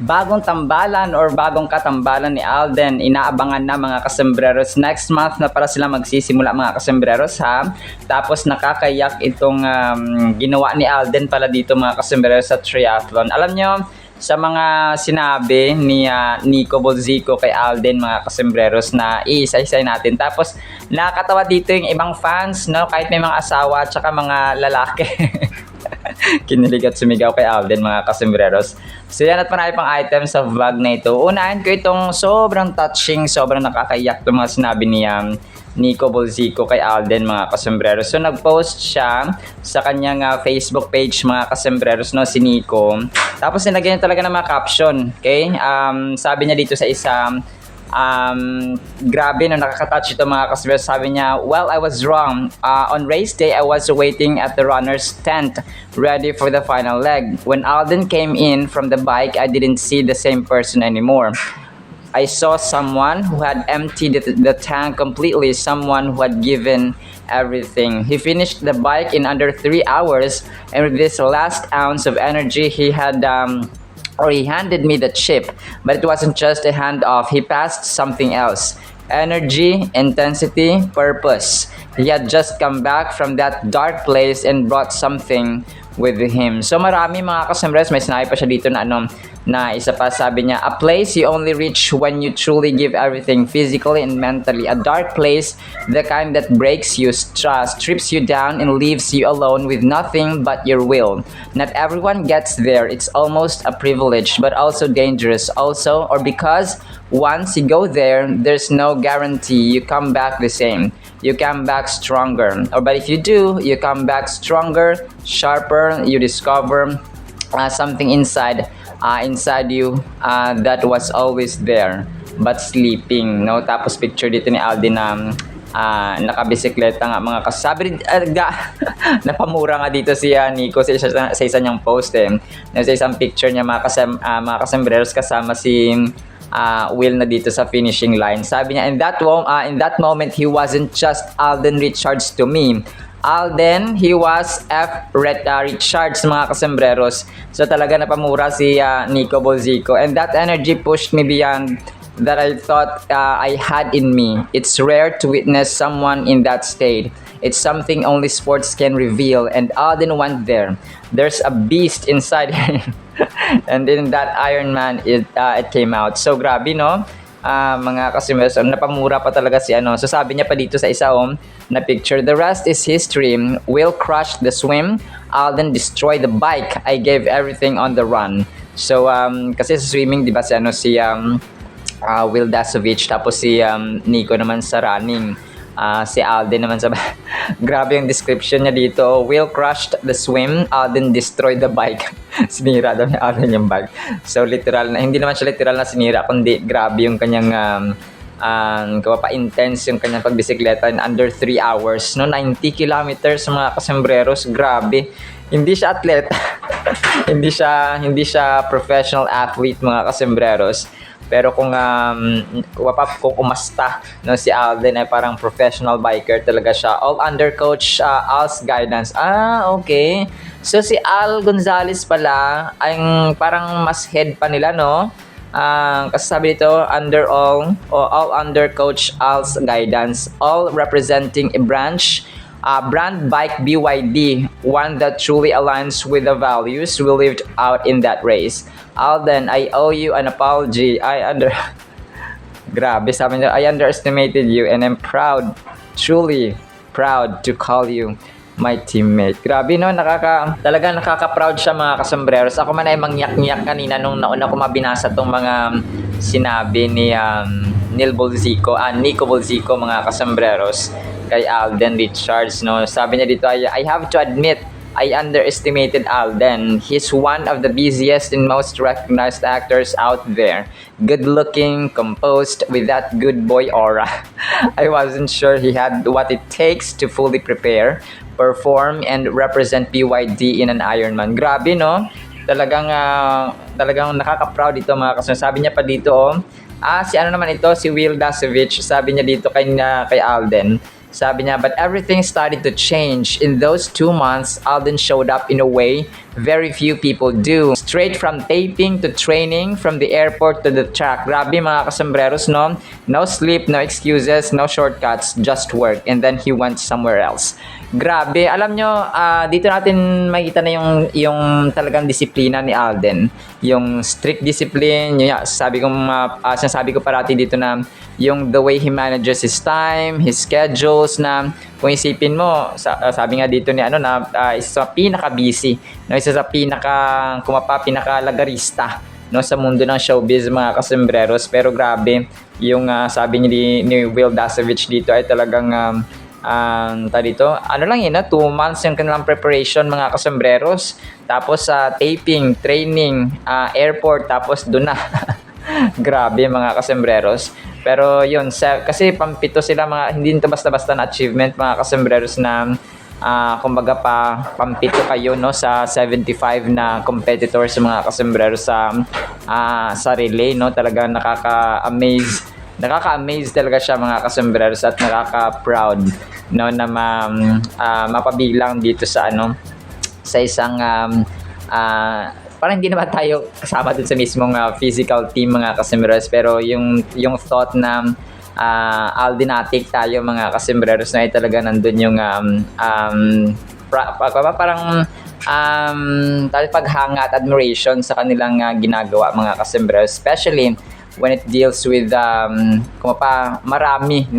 Bagong tambalan or bagong katambalan ni Alden, inaabangan na mga kasembreros. Next month na para sila magsisimula mga kasembreros ha. Tapos nakakayak itong ginawa ni Alden pala dito mga kasembreros sa triathlon. Alam nyo, sa mga sinabi ni Nico Bolzico kay Alden mga kasembreros na iisa-isay natin. Tapos nakakatawa dito yung ibang fans, no? Kahit may mga asawa at saka mga lalaki. Kinilig at sumigaw kay Alden mga kasembreros. So yan at marami pang items sa vlog na ito. Unahin ko itong sobrang touching, sobrang nakakaiyak itong mga sinabi ni Nico Bolzico kay Alden mga kasembreros. So nag-post siya sa kanyang Facebook page mga kasembreros, no, si Nico. Tapos nilagyan niya talaga ng mga caption. Okay? Sabi niya dito sa isang grabe no, nakaka-touch ito mga kasembreros. Sabi niya, well, I was wrong. On race day, I was waiting at the runner's tent ready for the final leg. When Alden came in from the bike, I didn't see the same person anymore. I saw someone who had emptied the tank completely, someone who had given everything. He finished the bike in under 3 hours, and with this last ounce of energy, he handed me the chip, but it wasn't just a handoff. He passed something else. Energy, intensity, purpose. He had just come back from that dark place and brought something with him. So marami mga kasembreros, may sinabi pa siya dito na na isa pa, sabi niya, a place you only reach when you truly give everything, physically and mentally. A dark place, the kind that breaks you, strips you down and leaves you alone with nothing but your will. Not everyone gets there. It's almost a privilege, but also dangerous. Also, or because once you go there, there's no guarantee you come back the same. You come back stronger. But if you do, you come back stronger, sharper. You discover something inside you that was always there but sleeping, no? Tapos picture dito ni Alden na nakabisikleta nga mga kasabi. Napamura nga dito si Nico sa isa niyang post sa isang picture niya mga kasembreros kasama si Will na dito sa finishing line. Sabi niya, in that moment he wasn't just Alden Richards to me. Alden, he was Richards mga kasembreros. So talaga napamura si Nico Bolzico, and that energy pushed me beyond that I thought I had in me. It's rare to witness someone in that state. It's something only sports can reveal, and Alden went there. There's a beast inside him. And in that Iron Man it came out. So grabe no, mga kasembreros, napamura pa talaga si So sabi niya pa dito sa isa na picture, the rest is history. Will crushed the swim, Alden destroyed the bike, I gave everything on the run. So kasi sa swimming di ba si Will Dasovich, tapos si Nico naman sa running. Si Alden naman sa grabe yung description niya dito. Will crushed the swim, Alden destroyed the bike. Sinira daw ni Alden yung bike. So literal na, hindi naman siya literal na sinira, kundi grabe yung kanyang pa-intense yung kanyang pagbisikleta in under 3 hours, no? 90 kilometers mga kasembreros. Grabe. Hindi siya atleta. hindi siya professional athlete mga kasembreros. Pero kung umasta no, si Alden ay parang professional biker talaga siya. All under coach Al's guidance. Okay. So si Al Gonzalez pala ay parang mas head pa nila, no? Kasi sabi dito, all under coach Al's guidance, all representing a brand bike BYD, one that truly aligns with the values we lived out in that race. Alden, I owe you an apology. Grabe, sabi niya, I underestimated you and I'm truly proud to call you my teammate. Grabe no, talaga nakaka-proud siya mga kasembreros. Ako man ay mangyak-ngyak kanina nung nauna ko mabinasa tong mga sinabi ni Nico Bolzico mga kasembreros kay Alden Richards, no. Sabi niya dito, I have to admit, I underestimated Alden. He's one of the busiest and most recognized actors out there. Good-looking, composed, with that good boy aura. I wasn't sure he had what it takes to fully prepare, perform, and represent BYD in an Ironman. Grabe, no? Talagang nakaka-proud ito mga kasama. Sabi niya pa dito, si Will Dasovich, sabi niya dito kay Alden, Sabi niya, but everything started to change. In those 2 months, Alden showed up in a way very few people do. Straight from taping to training, from the airport to the track. Grabe mga kasembreros, no? No sleep, no excuses, no shortcuts, just work. And then he went somewhere else. Grabe, alam nyo, dito natin makita na yung talagang disiplina ni Alden. Yung strict discipline, yung sinasabi ko parati dito na yung the way he manages his time, his schedules, na kung isipin mo, sabi nga dito ni isa sa pinaka-busy, no, isa sa pinaka-lagarista, no, sa mundo ng showbiz mga kasembreros. Pero grabe, yung sabi ni Will Dasovich dito ay talagang ano lang yun, 2 months yung kanilang preparation mga kasembreros. Tapos taping, training, airport, tapos doon na. Grabe mga kasembreros. Pero yun, kasi pampito sila hindi ito basta-basta na achievement mga kasembreros na kumbaga pampito kayo, no, sa 75 na competitors mga kasembreros sa relay, no. Talagang nakaka-amaze talaga siya mga kasembreros, at nakaka-proud, no, na mapabilang dito sa isang parang hindi naman tayo kasama dun sa mismong physical team mga kasembreros, pero yung thought na Aldenatic tayo mga kasembreros na ay talaga nandun yung parang paghanga at admiration sa kanilang ginagawa mga kasembreros, especially when it deals with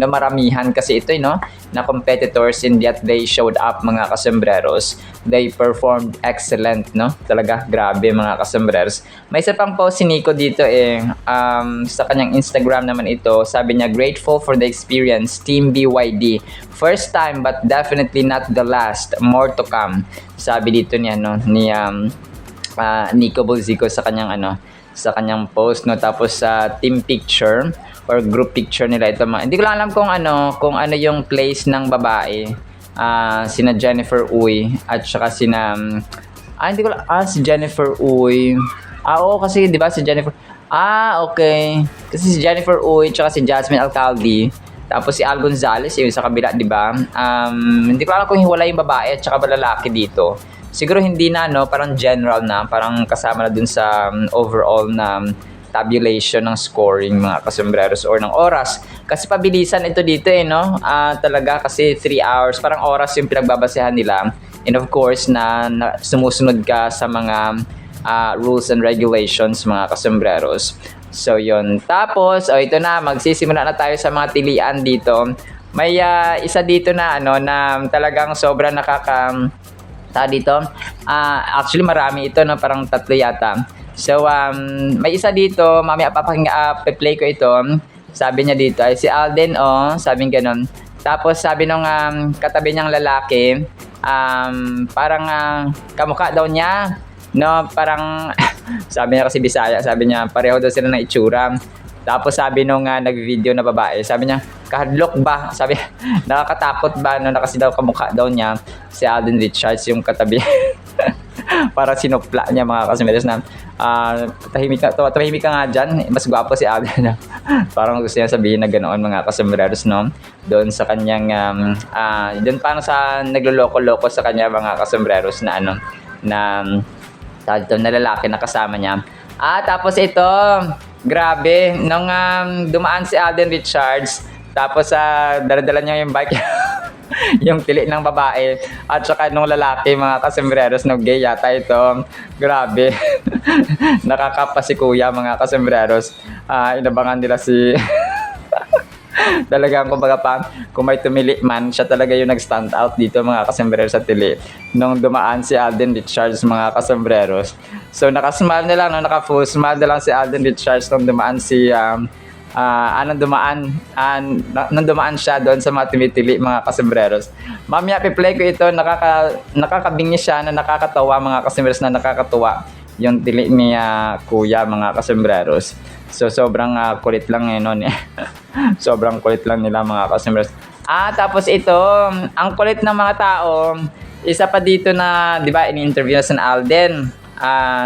maramihan kasi ito, no, na competitors, and yet they showed up mga kasembreros. They performed excellent, no? Talaga grabe mga kasembreros. May isa pang post si Nico dito sa kanyang Instagram naman ito. Sabi niya, grateful for the experience, Team BYD. First time but definitely not the last. More to come. Sabi dito ni Nico Bulzico sa kanyang post, no. Tapos sa team picture or group picture nila ito, hindi ko lang alam kung ano yung place ng babae, sina Jennifer Uy at saka hindi ko lang, si Jennifer Uy, oo, kasi di ba si Jennifer, okay, kasi si Jennifer Uy at saka si Jasmine Alcalde, tapos si Al Gonzalez yung sa kabila, di ba? Hindi ko alam kung hiwala yung babae at saka lalaki dito. Siguro hindi na, no, parang general na, parang kasama na dun sa overall na tabulation ng scoring mga kasembreros or ng oras. Kasi pabilisan ito dito no? Talaga kasi 3 hours, parang oras yung pinagbabasehan nila. And of course, na sumusunod ka sa mga rules and regulations mga kasembreros. So yun. Tapos, ito na, magsisimula na tayo sa mga tilian dito. May isa dito na na talagang sobrang dito. Actually marami ito, no, parang 3 yata. So may isa dito, mamaya play ko ito. Sabi niya dito ay si Alden, sabi gano'n. Tapos sabi nung katabi niyang lalaki, parang kamukha daw niya, no, parang sabi niya kasi Bisaya, sabi niya pareho daw sila ng itsura. Tapos sabi nung nag-video na babae, sabi niya, kahadlok ba? Sabi, nakakatakot ba? No, kasi daw kamukha daw niya si Alden Richards yung katabi. Para sinupla niya mga kasembreros na tahimik ka nga dyan, mas gwapo si Alden. Parang gusto niya sabihin na ganoon mga kasembreros, no? Doon sa kanyang doon parang sa nagloloko-loko sa kanya mga kasembreros na na lalaki na kasama niya. Tapos ito, grabe, nung dumaan si Alden Richards, tapos dala-dala niya yung bike, yung tili ng babae, at saka nung lalaki, mga kasembreros, no, gay yata ito. Grabe. Nakakapa si kuya, mga kasembreros. Inabangan nila si... Talagang kung may tumili man, siya talaga yung nag-stand out dito mga kasembreros sa tili nung dumaan si Alden Richards mga kasembreros. So naka-smile na lang, no? Naka-full smile na lang si Alden Richards nung dumaan nung dumaan siya doon sa mga tumitili mga kasembreros. Mamaya play ko ito, nakakabingi siya na nakakatawa mga kasembreros, na nakakatuwa yung tili ni kuya mga kasembreros. So sobrang kulit lang noon eh. Sobrang kulit lang nila mga kasembreros. Tapos ito, ang kulit ng mga tao, isa pa dito na, di ba, in-interview na si Alden.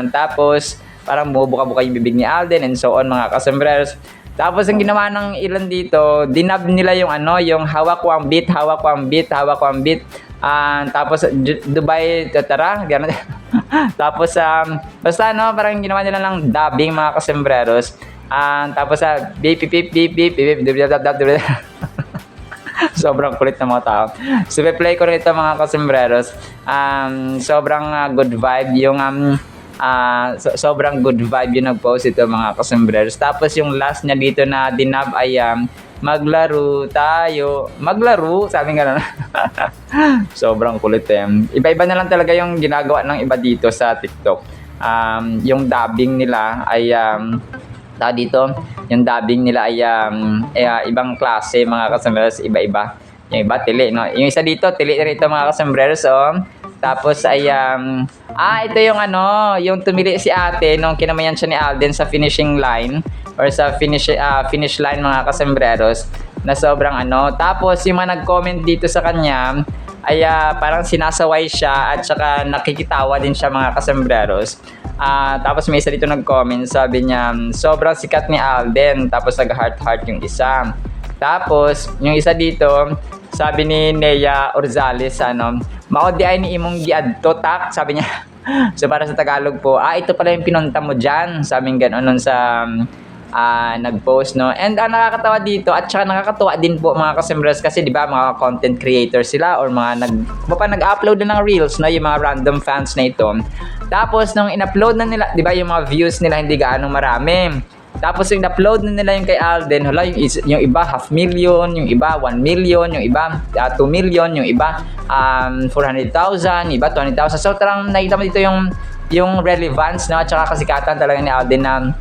Tapos parang bubuka-buka yung bibig ni Alden and so on mga kasembreros. Tapos ang ginawa ng ilan dito, dinab nila yung ano, yung hawak ko ang beat, hawak ko ang beat, hawak ko ang beat. Tapos Dubai Tatara, gano'n. Tapos basta no, parang ginawa nila ng dubbing mga kasembreros. Tapos beep beep beep beep beep beep beep beep beep. Sobrang kulit ng mga tao. So, play ko rin ito mga kasembreros. Sobrang good vibe yung sobrang good vibe yung nag-post ito mga kasembreros. Tapos yung last niya dito na dinab ay maglaro tayo. Maglaro, sabi nga na. Sobrang kulit eh. Iba-iba na lang talaga yung ginagawa ng iba dito sa TikTok. Yung dubbing nila ay dito, yung dubbing nila ay ibang klase mga kasembreros, iba-iba. Yung iba tili, no? Yung isa dito, tili rin ito mga kasembreros, oh. Tapos ay ito yung ano, yung tumili si ate nung kinamayan siya ni Alden sa finishing line or sa finish line mga kasembreros na sobrang ano. Tapos yung mga nag-comment dito sa kanya ay parang sinasaway siya at saka nakikitawa din siya mga kasembreros. Tapos may isa dito nag-comment, sabi niya, sobrang sikat ni Alden. Tapos nag-heart-heart yung isa. Tapos, yung isa dito, sabi ni Nea Orzales, maodi ay ni imong giadto tak, sabi niya. So, para sa Tagalog po, ito pala yung pinunta mo dyan. Sabi nga gano'n sa nag-post, no? And nakakatawa dito at saka nakakatawa din po mga kasembreros kasi di ba mga content creators sila or mga nag-upload na ng reels, no? Yung mga random fans na ito. Tapos nung in-upload na nila, di ba yung mga views nila hindi gaano marami. Tapos yung in-upload na nila yung kay Alden, yung iba 500,000, yung iba 1 million, yung iba 2 million, yung iba 400,000, iba 20,000. So tarang nakita mo dito yung relevance, no? At saka kasikatan talaga ni Alden na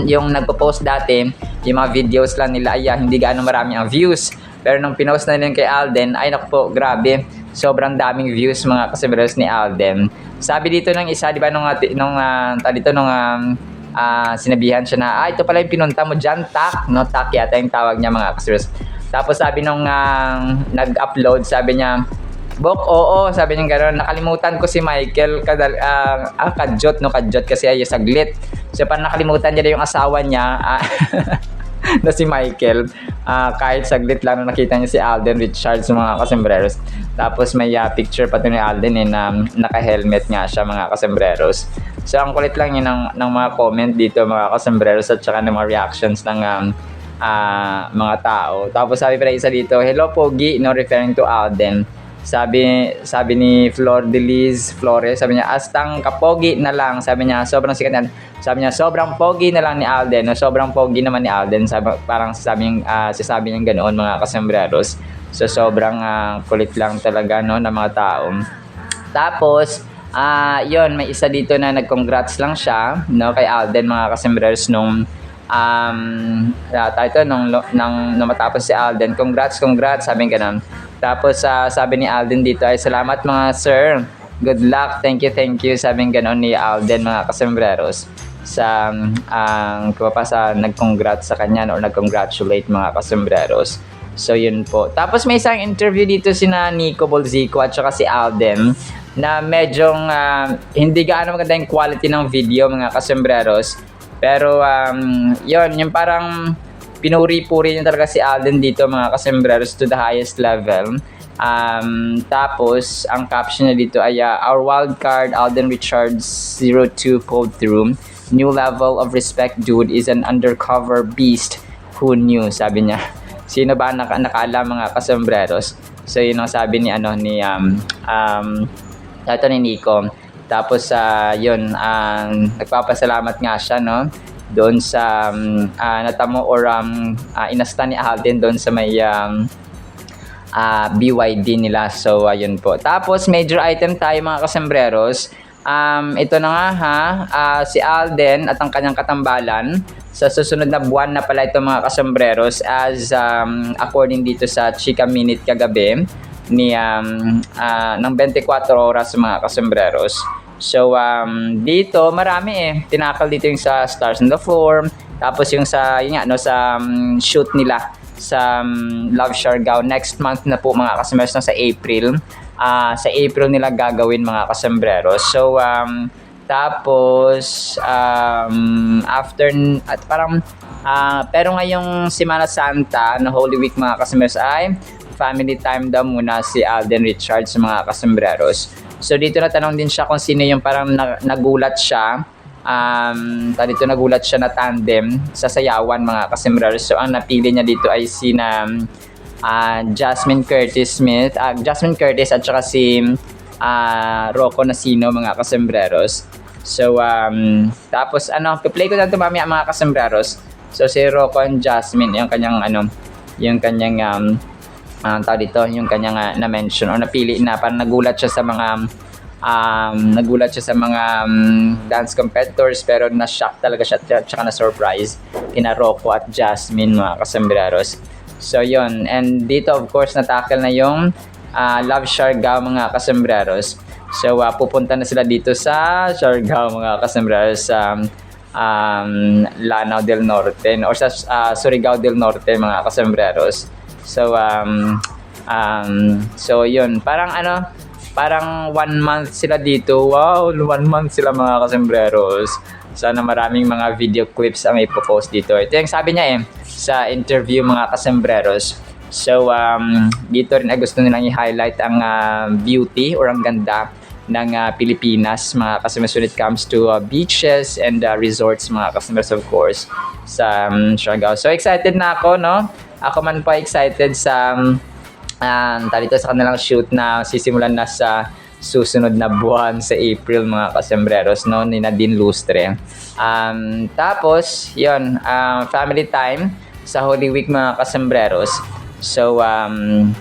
yung nagpo-post dati, yung mga videos lang nila ay hindi gaano marami ang views. Pero nung pinost na nila kay Alden, ay naku po, grabe. Sobrang daming views mga kasembreros ni Alden. Sabi dito ng isa, di ba, nung sinabihan siya na, ito pala yung pinunta mo dyan, tak. No, tak yata yung tawag niya mga kasembreros. Tapos sabi nung nag-upload, sabi niya, Bok, oo, sabi niya gano'n, nakalimutan ko si Michael, kadyot kasi ay saglit. So, parang nakalimutan niya yung asawa niya, na si Michael, kahit saglit lang na nakita niya si Alden Richards mga kasembreros. Tapos may picture pa ito ni Alden na naka-helmet nga siya mga kasembreros. So, ang kulit lang yun ng mga comment dito mga kasembreros at saka ng mga reactions ng mga tao. Tapos sabi pa na isa dito, hello Pogi, no, referring to Alden. Sabi ni Flor de Liz Flores, sabi niya, astang kapogi na lang. Sabi niya, sobrang sikat na. Sabi niya, sobrang pogi na lang ni Alden. No, sobrang pogi naman ni Alden. Parang sasabi niya ganoon mga kasembreros. So, sobrang kulit lang talaga, no, ng mga tao. Tapos, yun, may isa dito na nag-congrats lang siya, no, kay Alden mga kasembreros nung nung matapos si Alden. Congrats, sabi nga ganun. Tapos sabi ni Alden dito ay salamat mga sir. Good luck, thank you. Sabi nga ganun ni Alden mga kasembreros sa nag-congrats sa kanya or nag-congratulate mga kasembreros. So yun po. Tapos may isang interview dito sina Nico Bolzico at saka si Alden na medyong hindi gaano maganda yung quality ng video mga kasembreros. Pero yun, yung parang pinuri-puri niya talaga si Alden dito mga kasembreros to the highest level. Tapos ang caption niya dito ay our wild card Alden Richards 02 pulled through. New level of respect, dude, is an undercover beast. Who knew? Sabi niya. Sino ba nakaalam mga kasembreros? So yun ang sabi ni ni Nico. Tapos yun, nagpapasalamat nga siya, no, doon sa natamo or inasta ni Alden doon sa may BYD nila. So ayun po. Tapos major item tayo mga kasembreros. Ito na nga si Alden at ang kanyang katambalan sa susunod na buwan na pala ito mga kasembreros as according dito sa Chika Minute kagabi ng 24 oras mga kasembreros. So dito marami tinakal dito yung sa Stars on the Floor, tapos yung sa shoot nila sa Love Siargao next month na po mga kasembreros, sa April. Sa April nila gagawin mga kasembreros. So tapos after at parang Pero ngayong Semana Santa na Holy Week mga kasembreros ay family time daw muna si Alden Richards mga kasembreros. So dito natanong din siya kung sino yung parang nagulat siya. Dito nagulat siya na tandem sa sayawan mga kasembreros. So ang napili niya dito ay sina Jasmine Curtis Smith, Jasmine Curtis at saka si Rocco Nasino mga kasembreros. So tapos play ko na ito mamaya mga kasembreros. So si Rocco and Jasmine yung kanyang yung kanyang yung kanyang na-mention o napili na parang nagulat siya sa mga dance competitors pero na-shock talaga siya at saka na-surprise kina Rocco at Jasmine mga kasembreros. So yun, and dito of course natakal na yung Love Siargao mga kasembreros. So pupunta na sila dito sa Siargao mga kasembreros sa Lanao del Norte or sa Surigao del Norte mga kasembreros. So so yun, parang 1 month sila dito. Wow, 1 month sila mga kasembreros. Sana maraming mga video clips ang ipopost dito. Ito yung sabi niya sa interview mga kasembreros. So dito rin ay gusto nilang i-highlight ang beauty or ang ganda ng Pilipinas mga kasembreros when it comes to beaches and resorts mga kasembreros of course sa Siargao. So excited na ako, no? Ako man pa excited sa dito sa kanilang shoot na sisimulan na sa susunod na buwan sa April mga kasembreros, no, ni Nadine Lustre. Tapos yun, family time sa Holy Week mga kasembreros. So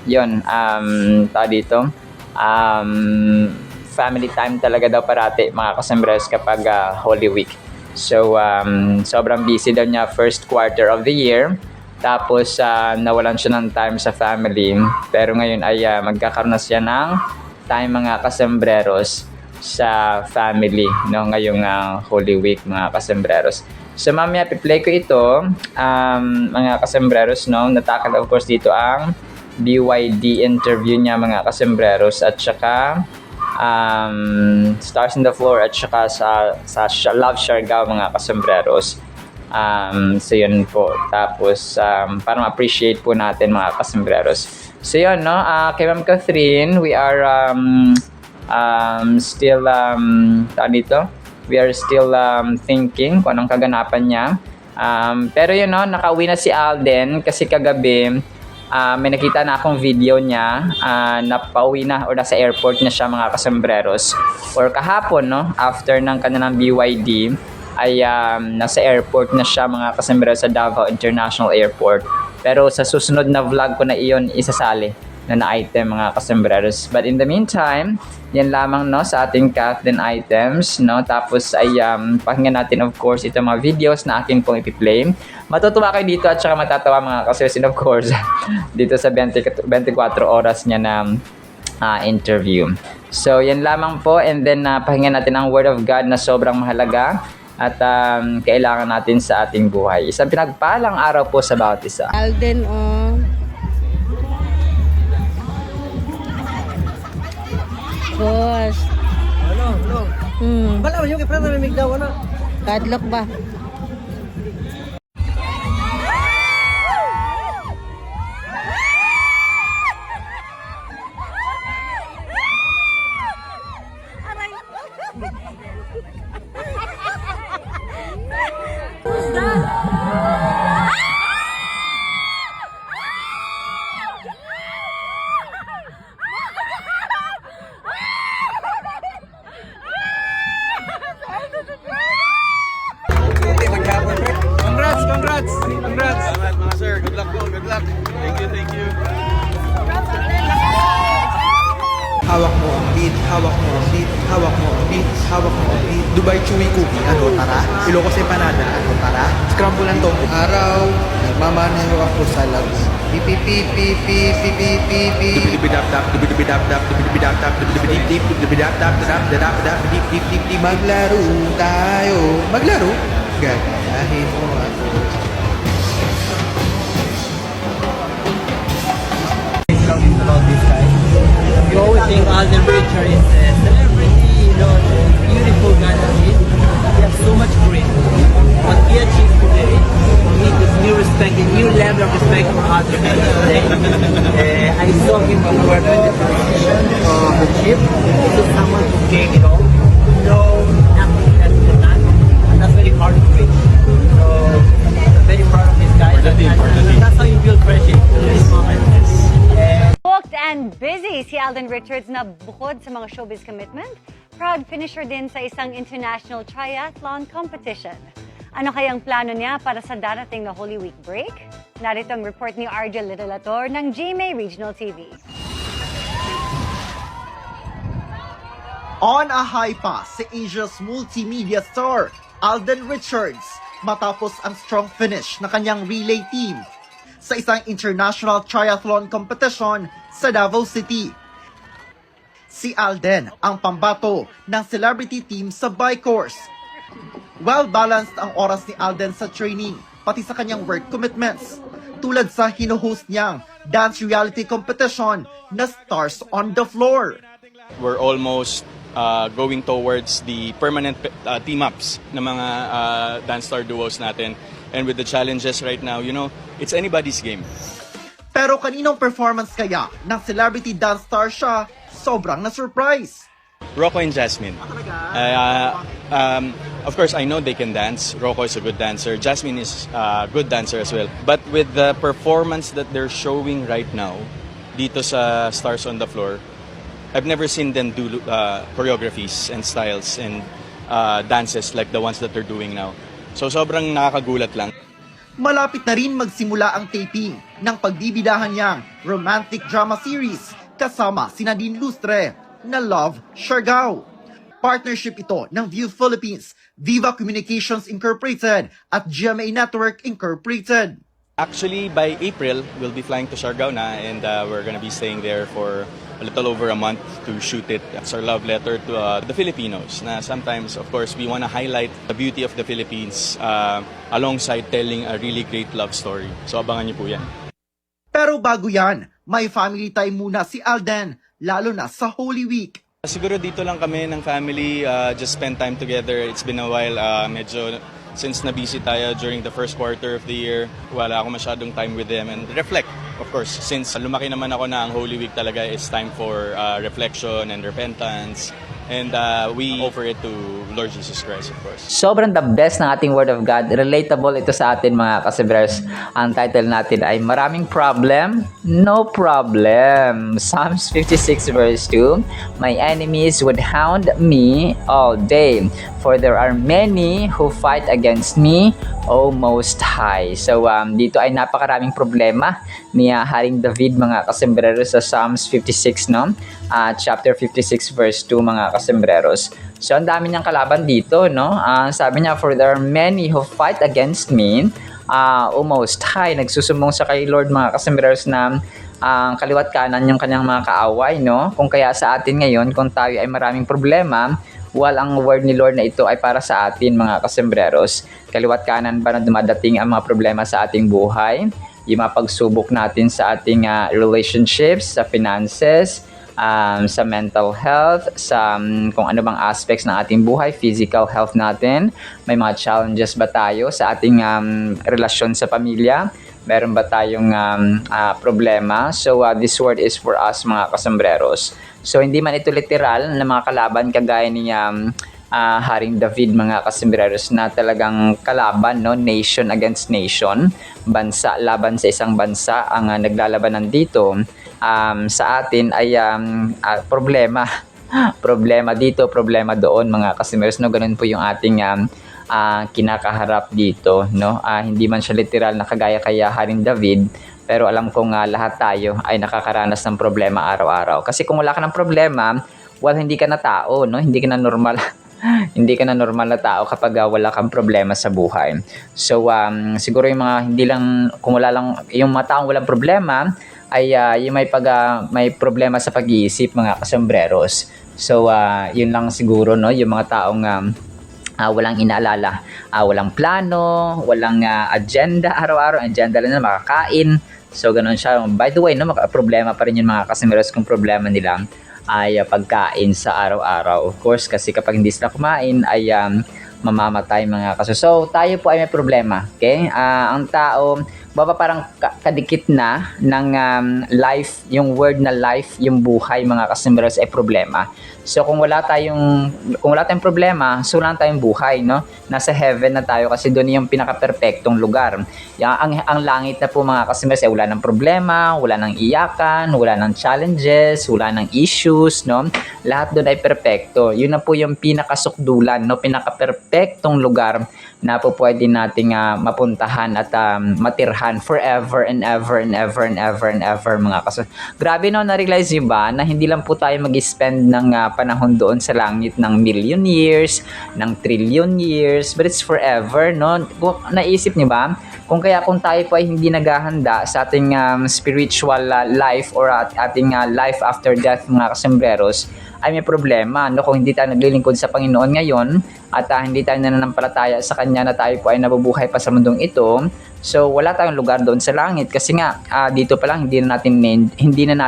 yun, dito family time talaga daw parati mga kasembreros kapag Holy Week. So sobrang busy daw niya first quarter of the year. Tapos nawalan siya ng time sa family. Pero ngayon ay magkakaroon na siya ng time mga kasembreros sa family, no, ngayong Holy Week mga kasembreros. So mamaya i-play ko ito mga kasembreros, no. Natakal of course dito ang BYD interview niya mga kasembreros at saka Stars in the Floor at saka sa Love Siargao mga kasembreros. So yun po. Tapos para ma-appreciate po natin mga kasembreros. So yun, no, kay Ma'am Catherine, we are still we are still thinking kung anong kaganapan niya. Pero yun, no, nakauwi na si Alden kasi kagabi may nakita na akong video niya na pauwi na or nasa airport na siya mga kasembreros. Or kahapon, no, after ng kanilang BYD ay nasa airport na siya mga kasembreros sa Davao International Airport. Pero sa susunod na vlog ko na iyon isasali na item mga kasembreros. But in the meantime, yan lamang, no, sa ating Kathleen items, no. Tapos ay pakinggan natin of course itong mga videos na akin pong ipi-play. Matutuwa kayo dito at saka matatawa mga kasembreros of course dito sa 24 oras niya na interview. So yan lamang po, and then pakinggan natin ang Word of God na sobrang mahalaga at kailangan natin sa ating buhay. Isang pinagpalang araw po sa bawat isa. Alden, Boss. Hello. Bala mo yung kaya na may daw na. Kadlok ba? Congrats. Salamat mga sir. Good luck po. Good luck. Thank you. Hawak mo ang beat, hawak mo ang beat, hawak mo ang beat, hawak mo ang beat. Dubai Chewy Cookie, ano tara? Ilocos Empanada, ano tara? Scramble ang tong araw, nagmamaneho ako sa lago. Pipipipipipipipipi. Dubidibidap-dap, dubidibidap-dap, dubidibidap-dap, dubidibidip-dip, dubidibidap-dap, dadap-dadap-dadap, dip-dip-dip-dip. Maglaro tayo. Maglaro? Gagayahin mo ako. About this guy. You always think Alden Richards is a celebrity, beautiful guy that he is. He has so much grit. What he achieved today, he respect for other men. I saw him over the position of the ship. This is someone who came, no, nothing less than that. And that's very hard to reach. So, I'm very proud of this guy. And that's how you build friendship in this moment. Booked and busy si Alden Richards na bukod sa mga showbiz commitment, proud finisher din sa isang international triathlon competition. Ano kayang plano niya para sa darating na Holy Week break? Narito ang report ni RJ Literator ng GMA Regional TV. On a high pa si Asia's multimedia star, Alden Richards, matapos ang strong finish na kanyang relay team sa isang international triathlon competition sa Davao City. Si Alden ang pambato ng celebrity team sa bike course. Well-balanced ang oras ni Alden sa training, pati sa kanyang work commitments, tulad sa hino-host niyang dance reality competition na Stars on the Floor. We're almost going towards the permanent team-ups ng mga dance star duos natin. And with the challenges right now, it's anybody's game. Pero kaninong performance kaya ng celebrity dance star siya sobrang na-surprise? Rocco and Jasmine. Of course, I know they can dance. Rocco is a good dancer. Jasmine is a good dancer as well. But with the performance that they're showing right now, dito sa Stars on the Floor, I've never seen them do choreographies and styles and dances like the ones that they're doing now. So sobrang nakakagulat lang. Malapit na rin magsimula ang taping ng pagbibidahan niyang romantic drama series kasama si Nadine Lustre na Love, Siargao. Partnership ito ng View Philippines, Viva Communications Incorporated at GMA Network Incorporated. Actually, by April, we'll be flying to Siargao na and we're gonna be staying there for a little over a month to shoot it. It's our love letter to the Filipinos na sometimes, of course, we want to highlight the beauty of the Philippines alongside telling a really great love story. So abangan niyo po yan. Pero bago yan, may family time muna si Alden, lalo na sa Holy Week. Siguro dito lang kami ng family, just spend time together. It's been a while, medyo since na-busy tayo during the first quarter of the year, wala ako masyadong time with them and reflect. Of course, since lumaki naman ako na ang Holy Week talaga, it's time for reflection and repentance. And we offer it to Lord Jesus Christ, of course. Sobrang the best ng ating Word of God. Relatable ito sa atin mga kasibers. Ang title natin ay Maraming Problem, No Problem. Psalms 56 verse 2. My enemies would hound me all day, for there are many who fight against me, O Most High. So dito ay napakaraming problema ni Haring David mga kasembreros sa Psalms 56, no? Chapter 56 verse 2 mga kasembreros. So ang dami niyang kalaban dito, no? Sabi niya, for there are many who fight against me, O Most High. Nagsusumbong sa kay Lord mga kasembreros na kaliwat kanan yung kanyang mga kaaway, no? Kung kaya sa atin ngayon, kung tayo ay maraming problema, ang word ni Lord na ito ay para sa atin mga kasembreros. Kaliwat kanan ba na dumadating ang mga problema sa ating buhay? Yung mga pagsubok natin sa ating relationships, sa finances, sa mental health, sa kung ano bang aspects ng ating buhay, physical health natin. May mga challenges ba tayo sa ating relasyon sa pamilya? Meron ba tayong problema? So this word is for us mga kasembreros. So hindi man ito literal na mga kalaban kagaya ni Haring David mga kasembreros na talagang kalaban, no? Nation against nation, bansa laban sa isang bansa ang naglalabanan dito. Sa atin ay problema problema dito, problema doon mga kasembreros, no? Ganun po yung ating kinakaharap dito, no? Hindi man siya literal na kagaya kay Haring David, pero alam kong lahat tayo ay nakakaranas ng problema araw-araw. Kasi kung wala ka ng problema, hindi ka na tao, no? Hindi ka na normal. Hindi ka na normal na tao kapag wala kang problema sa buhay. So, siguro yung mga hindi lang, kung wala lang, yung mga taong walang problema, ay yung may problema sa pag-iisip mga kasembreros. So, yun lang siguro, no? Yung mga taong walang inaalala, walang plano, walang agenda araw-araw, agenda lang na makakain. So, ganun siya. By the way, no, problema pa rin yung mga kasembreros kung problema nila ay pagkain sa araw-araw. Of course, kasi kapag hindi sila kumain, ay mamamatay mga kaso. So, tayo po ay may problema. Okay? Ang tao, parang kadikit na ng life, yung word na life, yung buhay mga kasembreros ay problema. So kung wala tayong problema, so wala tayong buhay, no? Nasa heaven na tayo kasi doon yung pinaka-perpektong lugar. Ang langit na po mga kasembreros ay wala ng problema, wala ng iyakan, wala ng challenges, wala ng issues, no? Lahat doon ay perpekto. Yun na po yung pinakasukdulan, no? Pinaka-perpektong lugar na po pwede nating mapuntahan at matirhan forever and ever and ever and ever and ever mga kasembreros. Grabe, no? Na-realize niyo ba na hindi lang po tayo mag-spend ng panahon doon sa langit ng million years, ng trillion years, but it's forever, no? Naisip niyo ba kung tayo po ay hindi naghahanda sa ating spiritual life or ating life after death mga kasembreros, ay may problema, no? Kung hindi tayo naglilingkod sa Panginoon ngayon at hindi tayo nananampalataya sa Kanya na tayo po ay nabubuhay pa sa mundong ito, so wala tayong lugar doon sa langit kasi nga dito pa lang hindi na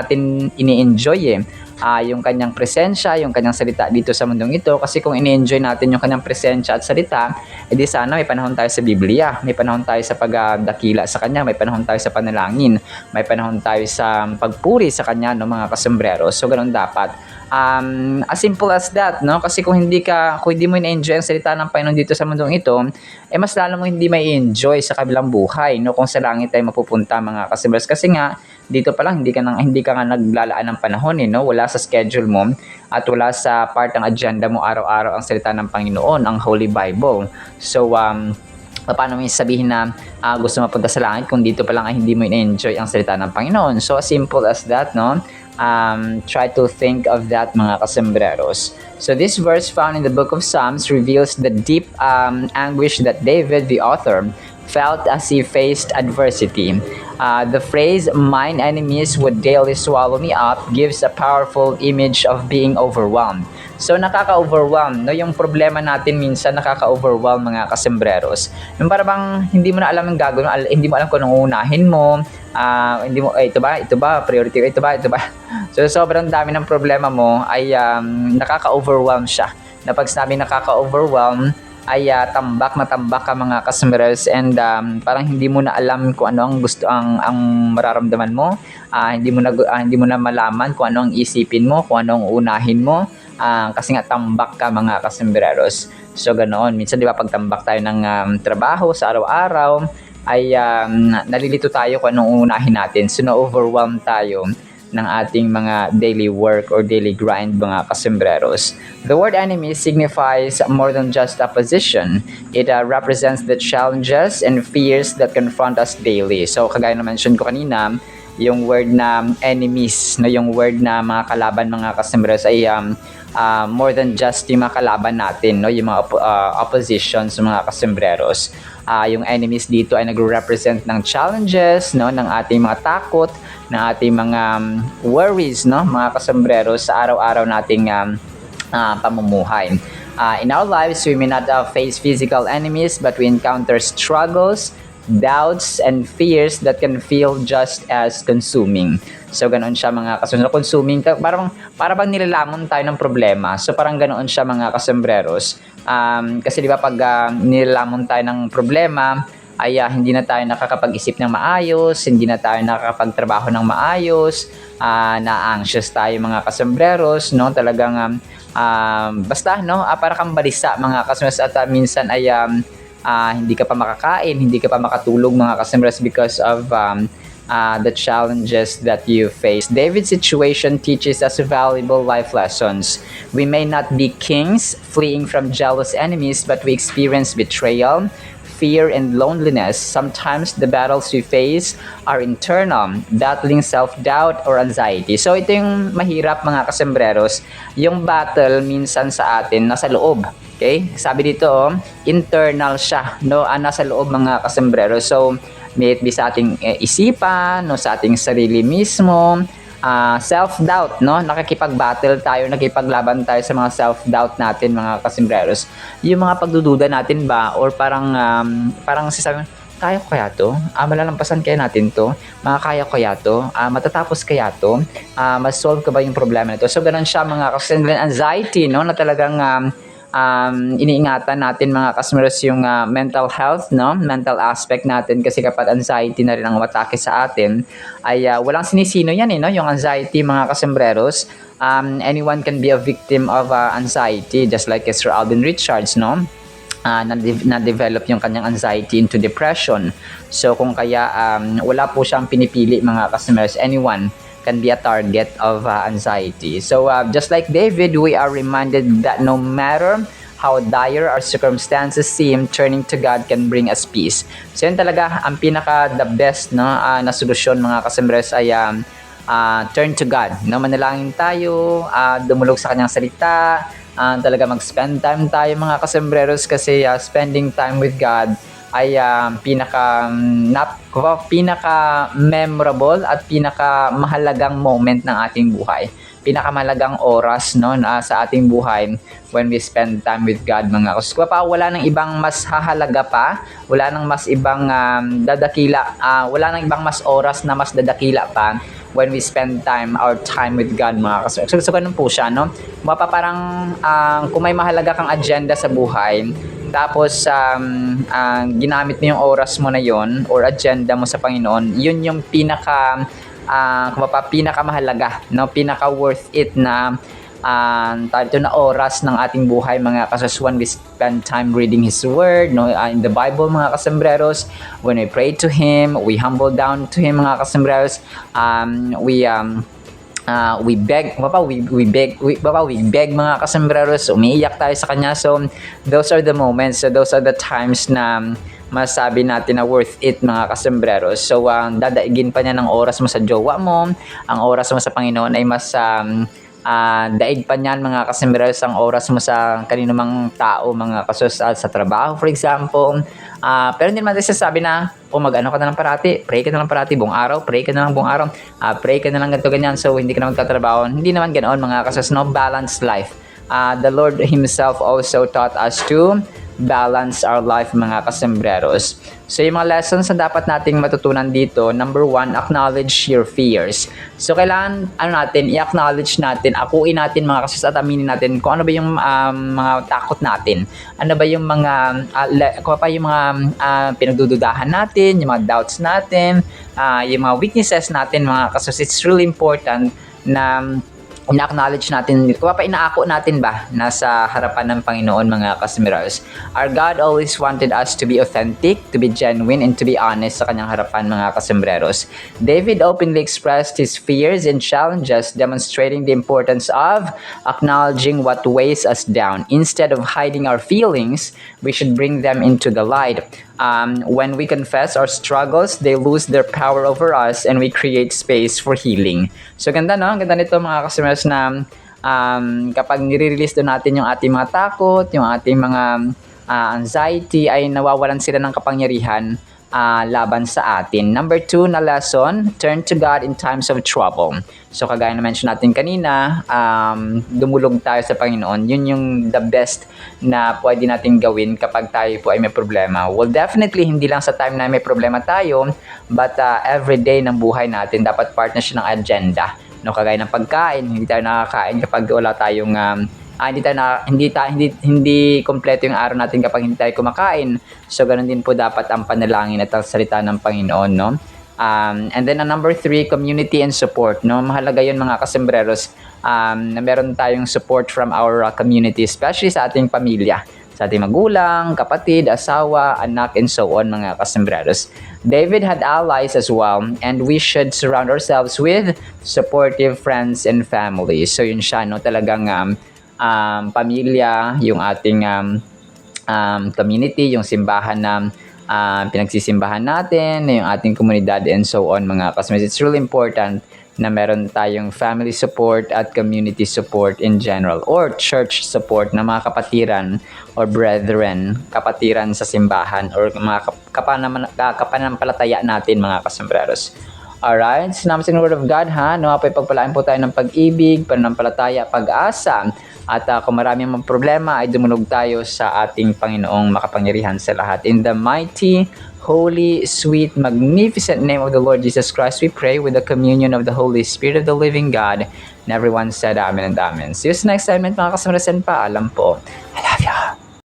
natin ini-enjoy yung Kanyang presensya, yung Kanyang salita dito sa mundong ito. Kasi kung ini-enjoy natin yung Kanyang presensya at salita, edi sana may panahon tayo sa Biblia, may panahon tayo sa pagdakila sa Kanya, may panahon tayo sa panalangin, may panahon tayo sa pagpuri sa Kanya, no, mga kasembreros. So ganun dapat. As simple as that, no? Kasi kung hindi mo na-enjoy ang salita ng Panginoon dito sa mundong ito, mas lalo mo hindi may enjoy sa kabilang buhay, no? Kung sa langit tayo mapupunta mga kasembreros. Kasi nga dito pa lang hindi ka nga naglalaan ng panahon, no? Wala sa schedule mo at wala sa part ng agenda mo araw-araw ang salita ng Panginoon, ang Holy Bible. So paano mo sabihin na gusto mapunta sa langit kung dito pa lang ay hindi mo na-enjoy ang salita ng Panginoon? So as simple as that, no? Try to think of that mga kasembreros. So this verse found in the book of Psalms reveals the deep anguish that David, the author, felt as he faced adversity. The phrase, "mine enemies would daily swallow me up," gives a powerful image of being overwhelmed. So nakaka-overwhelm, no? Yung problema natin minsan nakaka-overwhelm mga kasembreros. Yung parang hindi mo na alam ang gagawin, hindi mo alam kung anong unahin mo, hindi mo, ito ba, priority, ito ba. So sobrang dami ng problema mo ay nakaka-overwhelm siya. Na pag sinabi nakaka-overwhelm, ay tambak ka mga kasembreros, and parang hindi mo na alam kung ano ang gusto ang mararamdaman mo, hindi mo na malaman kung ano ang isipin mo, kung ano ang unahin mo, kasi nga tambak ka mga kasembreros. So ganoon, minsan 'di ba pag tambak tayo ng trabaho sa araw-araw ay nalilito tayo kung anong unahin natin, so na-overwhelm tayo ng ating mga daily work or daily grind mga kasembreros. The word enemy signifies more than just opposition. It represents the challenges and fears that confront us daily. So kagaya na mention ko kanina, yung word na enemies, no, yung word na mga kalaban mga kasembreros ay more than just yung mga kalaban natin, no, yung mga oppositions mga kasembreros. Yung enemies dito ay nagre-represent ng challenges, no, ng ating mga takot, ng ating mga worries, no, mga kasembreros sa araw-araw nating pamumuhay. In our lives, we may not face physical enemies, but we encounter struggles, doubts, and fears that can feel just as consuming. So ganoon siya mga kasembreros. Consuming, parang nilalamon tayo ng problema. So parang ganoon siya mga kasembreros. Kasi di ba pag nilalamon tayo ng problema, ay hindi na tayo nakakapag-isip ng maayos, hindi na tayo nakakapagtrabaho ng maayos, na-anxious tayo mga kasembreros, no? Talagang basta, no? Para kang balisa mga kasembreros, at minsan ay hindi ka pa makakain, hindi ka pa makatulog mga kasembreros because of the challenges that you face. David's situation teaches us valuable life lessons. We may not be kings fleeing from jealous enemies, but we experience betrayal, fear, and loneliness. Sometimes the battles we face are internal, battling self-doubt or anxiety. So ito yung mahirap mga kasembreros. Yung battle minsan sa atin nasa loob. Okay? Sabi dito, internal siya, no? Nasa loob mga kasembreros. So may it be sa ating isipan, no, sa ating sarili mismo, self-doubt, no? Nakikipag-battle tayo, nakipaglaban tayo sa mga self-doubt natin mga kasembreros. Yung mga pagdududa natin ba, or parang sasabi, kaya ko kaya to? Malalampasan kaya natin to? Kaya ko kaya to? Matatapos kaya to? Mas-solve ka ba yung problema nito? So ganun siya mga kasembreros, anxiety, no? Na talagang iniingatan natin mga kasmeros yung mental health, no? Mental aspect natin kasi kapag anxiety na rin ang umatake sa atin ay walang sinisino yan no? Yung anxiety mga kasembreros. Anyone can be a victim of anxiety just like Sir Alden Richards, no? Na-develop yung kanyang anxiety into depression. So kung kaya wala po siyang pinipili mga customers, anyone can be a target of anxiety. So just like David, we are reminded that no matter how dire our circumstances seem, turning to God can bring us peace. So yun talaga ang pinaka the best no na solusyon mga customers ay turn to God. No, manalangin tayo, dumulog sa kanyang salita, talaga mag-spend time tayo mga kasembreros kasi spending time with God ay pinaka memorable at pinaka mahalagang moment ng ating buhay. Pinakamahalagang oras no sa ating buhay when we spend time with God mga kasembreros. Wala nang ibang mas hahalaga pa, wala nang mas ibang wala nang ibang mas oras na mas dadakila pa when we spend our time with God mga kasembreros. So ganun po siya no. Parang kung may mahalaga kang agenda sa buhay, tapos ginamit mo yung oras mo na yon or agenda mo sa Panginoon, yun yung pinakamahalaga, no? Pinaka worth it na na oras ng ating buhay mga kasembreros when we spend time reading His Word, no? In the Bible mga kasembreros, when we pray to Him, we humble down to Him mga kasembreros, we beg mga kasembreros, umiiyak tayo sa Kanya. So those are the moments, so those are the times na masabi natin na worth it mga kasembreros. So dadaigin pa niya ng oras mo sa jowa mo, ang oras mo sa Panginoon ay mas daig pa niyan mga kasembreros ang oras mo sa kanino mang tao mga sa trabaho for example. Pero hindi naman tayo sasabi na mag-ano ka na lang parati, pray ka na lang parati buong araw, pray ka na lang buong araw, pray ka na lang ganito ganyan, so hindi ka na magtatrabaho. Hindi naman ganoon mga kasos, no, balanced life. The Lord Himself also taught us to balance our life mga kasembreros. So yung mga lessons na dapat nating matutunan dito, number 1, acknowledge your fears. So kailangan i-acknowledge natin, akuin natin mga kasos at aminin natin kung ano ba yung mga takot natin. Ano ba yung mga pinagdududahan natin, yung mga doubts natin, yung mga weaknesses natin mga kasos. It's really important na ina-acknowledge natin, inaako natin ba nasa harapan ng Panginoon mga kasembreros. Our God always wanted us to be authentic, to be genuine, and to be honest sa kanyang harapan mga kasembreros. David openly expressed his fears and challenges, demonstrating the importance of acknowledging what weighs us down. Instead of hiding our feelings, we should bring them into the light. When we confess our struggles, they lose their power over us and we create space for healing. So ganda no? Ganda nito mga kasembreros na kapag nire-release doon natin yung ating mga takot, yung ating mga anxiety, ay nawawalan sila ng kapangyarihan laban sa atin. Number 2 na lesson, turn to God in times of trouble. So kagaya na mention natin kanina, dumulog tayo sa Panginoon. Yun yung the best na pwede natin gawin kapag tayo po ay may problema. Well, definitely hindi lang sa time na may problema tayo, but every day ng buhay natin dapat part na siya ng agenda. No, kagaya ng pagkain, hindi tayo nakakain kapag wala tayong hindi kompleto yung araw natin kapag hindi tayo kumakain. So ganun din po dapat ang panalangin at ang salita ng Panginoon, no? And then number 3, community and support, no? Mahalaga 'yun mga kasembreros, na meron tayong support from our community, especially sa ating pamilya, sa ating magulang, kapatid, asawa, anak, and so on mga kasembreros. David had allies as well, and we should surround ourselves with supportive friends and family. So yun siya, no? Talagang pamilya, yung ating community, yung simbahan na pinagsisimbahan natin, yung ating komunidad, and so on mga kasembreros. It's really important na meron tayong family support at community support in general, or church support na mga kapatiran or brethren, kapatiran sa simbahan, or mga kapanampalataya natin mga kasembreros. Alright, sinabi sa Word of God ha, nawapay pagpalaan po tayo ng pag-ibig, pananampalataya, pag-asa, at kung marami mga problema ay dumulog tayo sa ating Panginoong makapangyarihan sa lahat. In the mighty, holy, sweet, magnificent name of the Lord Jesus Christ, we pray with the communion of the Holy Spirit of the living God. And everyone said amen and amen. See you next time, mga kasamaras, and paalam po. I love you.